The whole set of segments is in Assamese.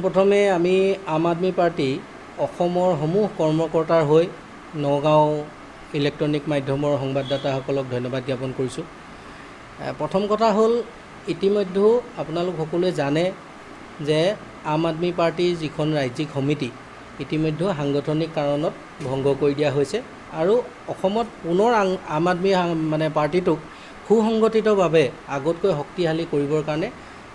পোনপ্ৰথমে আমি আম আদমি পাৰ্টি অসমৰ সমূহ কৰ্মকৰ্তাৰ হৈ নগাঁও ইলেক্ট্ৰনিক মাধ্যমৰ সংবাদদাতাসকলক ধন্যবাদ জ্ঞাপন কৰিছোঁ। প্ৰথম কথা হ'ল, ইতিমধ্যে আপোনালোক সকলোৱে জানে যে আম আদমি পাৰ্টিৰ যিখন ৰাজ্যিক সমিতি ইতিমধ্যে সাংগঠনিক কাৰণত ভংগ কৰি দিয়া হৈছে আৰু অসমত পুনৰ আম আদমি পাৰ্টিটোক সুসংগঠিতভাৱে আগতকৈ শক্তিশালী কৰিবৰ কাৰণে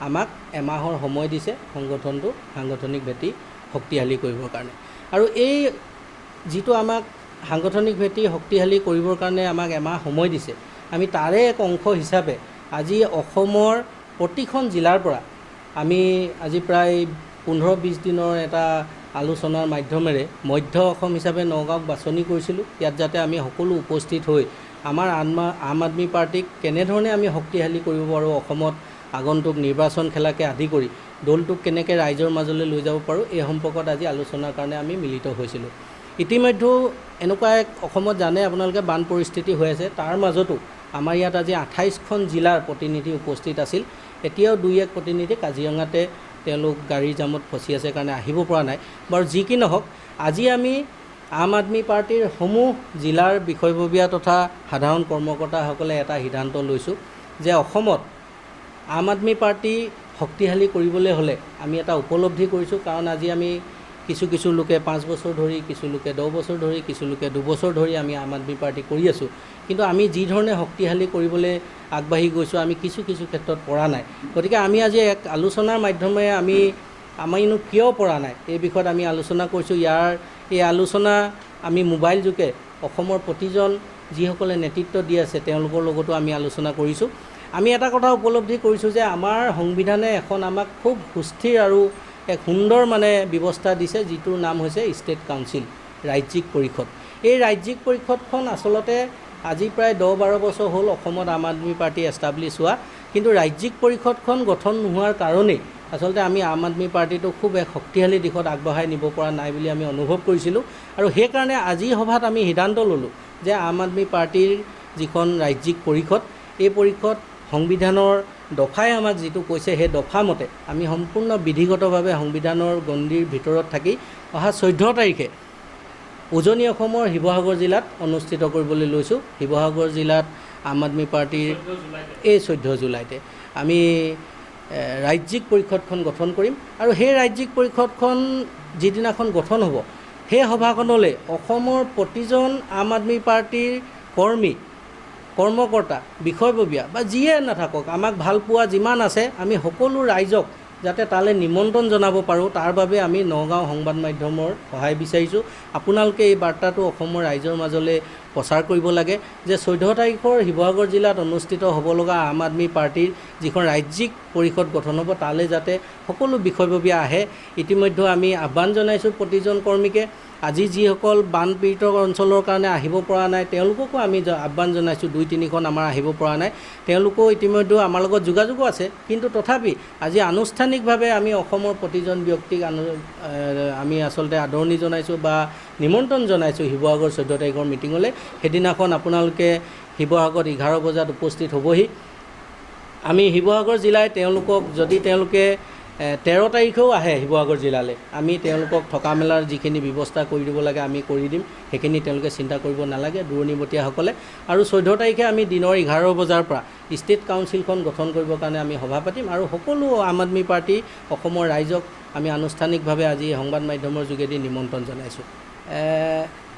আমাক এমাহৰ সময় দিছে সংগঠনটো সাংগঠনিক ভেটি শক্তিশালী কৰিবৰ কাৰণে। আৰু এই যিটো আমাক সাংগঠনিক ভেটি শক্তিশালী কৰিবৰ কাৰণে আমাক এমাহ সময় দিছে, আমি তাৰে এক অংশ হিচাপে আজি অসমৰ প্ৰতিখন জিলাৰ পৰা আমি আজি প্ৰায় 15-20 দিনৰ এটা আলোচনাৰ মাধ্যমেৰে মধ্য অসম হিচাপে নগাঁওক বাছনি কৰিছিলোঁ। ইয়াত যাতে আমি সকলো উপস্থিত হৈ আমাৰ আম আদমি পাৰ্টিক কেনেধৰণে আমি শক্তিশালী কৰিব পাৰোঁ, অসমত আগন্তুক নিৰ্বাচন খেলাকে আদি কৰি দলটোক কেনেকৈ ৰাইজৰ মাজলৈ লৈ যাব পাৰোঁ, এই সম্পৰ্কত আজি আলোচনাৰ কাৰণে আমি মিলিত হৈছিলোঁ। ইতিমধ্যে এনেকুৱা এক অসমত জানে আপোনালোকে বান পৰিস্থিতি হৈ আছে, তাৰ মাজতো আমাৰ ইয়াত আজি 28খন জিলাৰ প্ৰতিনিধি উপস্থিত আছিল। এতিয়াও 2-1 প্ৰতিনিধি কাজিৰঙাতে তেওঁলোক গাড়ীৰ জামত ফচি আছে কাৰণে আহিব পৰা নাই। বাৰু যি কি নহওক, আজি আমি আম আদমি পাৰ্টিৰ সমূহ জিলাৰ বিষয়ববীয়া তথা সাধাৰণ কৰ্মকৰ্তাসকলে এটা সিদ্ধান্ত লৈছোঁ যে অসমত আম আদমি পাৰ্টি শক্তিশালী কৰিবলৈ হ'লে আমি এটা উপলব্ধি কৰিছোঁ। কাৰণ আজি আমি কিছু লোকে 5 বছৰ ধৰি, কিছু লোকে 10 বছৰ ধৰি, কিছু লোকে 2 বছৰ ধৰি আমি আম আদমি পাৰ্টি কৰি আছোঁ, কিন্তু আমি যি ধৰণে শক্তিশালী কৰিবলৈ আগবাঢ়ি গৈছোঁ আমি কিছু ক্ষেত্ৰত পৰা নাই। গতিকে আমি আজি এক আলোচনাৰ মাধ্যমেৰে আমিনো কিয় পৰা নাই এই বিষয়ত আমি আলোচনা কৰিছোঁ। এই আলোচনা আমি মোবাইল যোগে অসমৰ প্ৰতিজন যিসকলে নেতৃত্ব দি আছে তেওঁলোকৰ লগতো আমি আলোচনা কৰিছোঁ। আমি এটা কথা উপলব্ধি কৰিছোঁ যে আমাৰ সংবিধানে এখন আমাক খুব সুস্থিৰ আৰু এক সুন্দৰ ব্যৱস্থা দিছে, যিটোৰ নাম হৈছে ষ্টেট কাউন্সিল, ৰাজ্যিক পৰিষদ। এই ৰাজ্যিক পৰিষদখন আচলতে আজি প্ৰায় 10-12 বছৰ হ'ল অসমত আম আদমি পাৰ্টি এষ্টাব্লিছ হোৱা, কিন্তু ৰাজ্যিক পৰিষদখন গঠন নোহোৱাৰ কাৰণেই আচলতে আমি আম আদমি পাৰ্টিটো খুব এক শক্তিশালী দিশত আগবঢ়াই নিব পৰা নাই বুলি আমি অনুভৱ কৰিছিলোঁ। আৰু সেইকাৰণে আজিৰ সভাত আমি সিদ্ধান্ত ল'লোঁ যে আম আদমি পাৰ্টিৰ যিখন ৰাজ্যিক পৰিষদ, এই পৰিষদ সংবিধানৰ দফাই আমাক যিটো কৈছে সেই দফা মতে আমি সম্পূৰ্ণ বিধিগতভাৱে সংবিধানৰ গণ্ডিৰ ভিতৰত থাকি অহা 14 তাৰিখে উজনি অসমৰ শিৱসাগৰ জিলাত অনুষ্ঠিত কৰিবলৈ লৈছোঁ। শিৱসাগৰ জিলাত আম আদমি পাৰ্টিৰ এই 14 জুলাইতে আমি ৰাজ্যিক পৰিষদখন গঠন কৰিম। আৰু সেই ৰাজ্যিক পৰিষদখন যিদিনাখন গঠন হ'ব, সেই সভাখনলৈ অসমৰ প্ৰতিজন আম আদমি পাৰ্টিৰ কৰ্মকৰ্তা, বিষয়ববীয়া বা যিয়ে নাথাকক, আমাক ভাল পোৱা যিমান আছে আমি সকলো ৰাইজক যাতে তালৈ নিমন্ত্ৰণ জনাব পাৰোঁ, তাৰ বাবে আমি নগাঁও সংবাদ মাধ্যমৰ সহায় বিচাৰিছোঁ। আপোনালোকে এই বাৰ্তাটো অসমৰ ৰাইজৰ মাজলৈ প্ৰচাৰ কৰিব লাগে যে 14 তাৰিখৰ শিৱসাগৰ জিলাত অনুষ্ঠিত হ'ব লগা আম আদমি পাৰ্টিৰ যিখন ৰাজ্যিক পৰিষদ গঠন হ'ব, তালৈ যাতে সকলো বিষয়ববীয়া আহে। ইতিমধ্যে আমি আহ্বান জনাইছোঁ প্ৰতিজন কৰ্মীকে। আজি যিসকল বানপীড়িত অঞ্চলৰ কাৰণে আহিব পৰা নাই তেওঁলোককো আমি আহ্বান জনাইছোঁ। 2-3খন আমাৰ আহিব পৰা নাই, তেওঁলোকো ইতিমধ্যে আমাৰ লগত যোগাযোগো আছে, কিন্তু তথাপি আজি আনুষ্ঠানিকভাৱে আমি অসমৰ প্ৰতিজন ব্যক্তিক আমি আচলতে আদৰণি জনাইছোঁ বা নিমন্ত্ৰণ জনাইছোঁ শিৱসাগৰ 14 তাৰিখৰ মিটিঙলৈ। সেইদিনাখন আপোনালোকে শিৱসাগৰত 11 বজাত উপস্থিত হ'বহি। আমি শিৱসাগৰ জিলাই তেওঁলোকক, যদি তেওঁলোকে 13 তাৰিখেও আহে শিৱসাগৰ জিলালৈ, আমি তেওঁলোকক থকা মেলাৰ যিখিনি ব্যৱস্থা কৰি দিব লাগে আমি কৰি দিম, সেইখিনি তেওঁলোকে চিন্তা কৰিব নালাগে দূৰণিবতীয়াসকলে। আৰু 14 তাৰিখে আমি দিনৰ 11 বজাৰ পৰা ষ্টেট কাউন্সিলখন গঠন কৰিবৰ কাৰণে আমি সভা পাতিম। আৰু সকলো আম আদমি পাৰ্টি অসমৰ ৰাইজক আমি আনুষ্ঠানিকভাৱে আজি সংবাদ মাধ্যমৰ যোগেদি নিমন্ত্ৰণ জনাইছোঁ।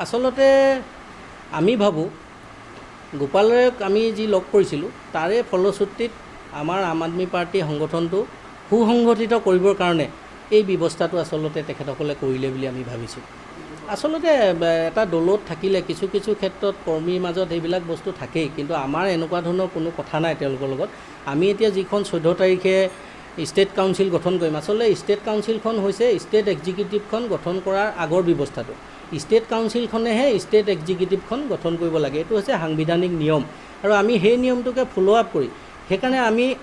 আচলতে আমি ভাবোঁ গোপালক আমি যি লগ কৰিছিলোঁ তাৰে ফলশ্ৰুতিত আমাৰ আম আদমি পাৰ্টি সংগঠনটো সুসংগঠিত কৰিবৰ কাৰণে এই ব্যৱস্থাটো আচলতে তেখেতসকলে কৰিলে বুলি আমি ভাবিছোঁ। আচলতে এটা দলত থাকিলে কিছু ক্ষেত্ৰত কৰ্মীৰ মাজত এইবিলাক বস্তু থাকেই, কিন্তু আমাৰ এনেকুৱা ধৰণৰ কোনো কথা নাই তেওঁলোকৰ লগত। আমি এতিয়া যিখন 14 তাৰিখে ষ্টেট কাউন্সিল গঠন কৰিম, আচলতে ষ্টেট কাউন্সিলখন হৈছে ষ্টেট এক্সিকিউটিভখন গঠন কৰাৰ আগৰ ব্যৱস্থাটো। ষ্টেট কাউন্সিলখনেহে ষ্টেট এক্সিকিউটিভখন গঠন কৰিব লাগে, এইটো হৈছে সাংবিধানিক নিয়ম। আৰু আমি সেই নিয়মটোকে ফ'ল' আপ কৰি, সেইকাৰণে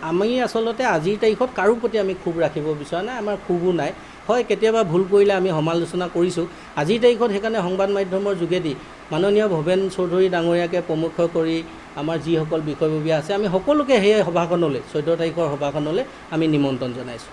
আমি আচলতে আজিৰ তাৰিখত কাৰো প্ৰতি আমি ক্ষোভ ৰাখিব বিচৰা নাই, আমাৰ ক্ষোভো নাই। হয়, কেতিয়াবা ভুল কৰিলে আমি সমালোচনা কৰিছোঁ। আজিৰ তাৰিখত সেইকাৰণে সংবাদ মাধ্যমৰ যোগেদি মাননীয় ভৱেন চৌধুৰী ডাঙৰীয়াকে প্ৰমুখ কৰি আমাৰ যিসকল বিষয়ববীয়া আছে আমি সকলোকে সেই সভাখনলৈ 14 তাৰিখৰ সভাখনলৈ আমি নিমন্ত্ৰণ জনাইছোঁ।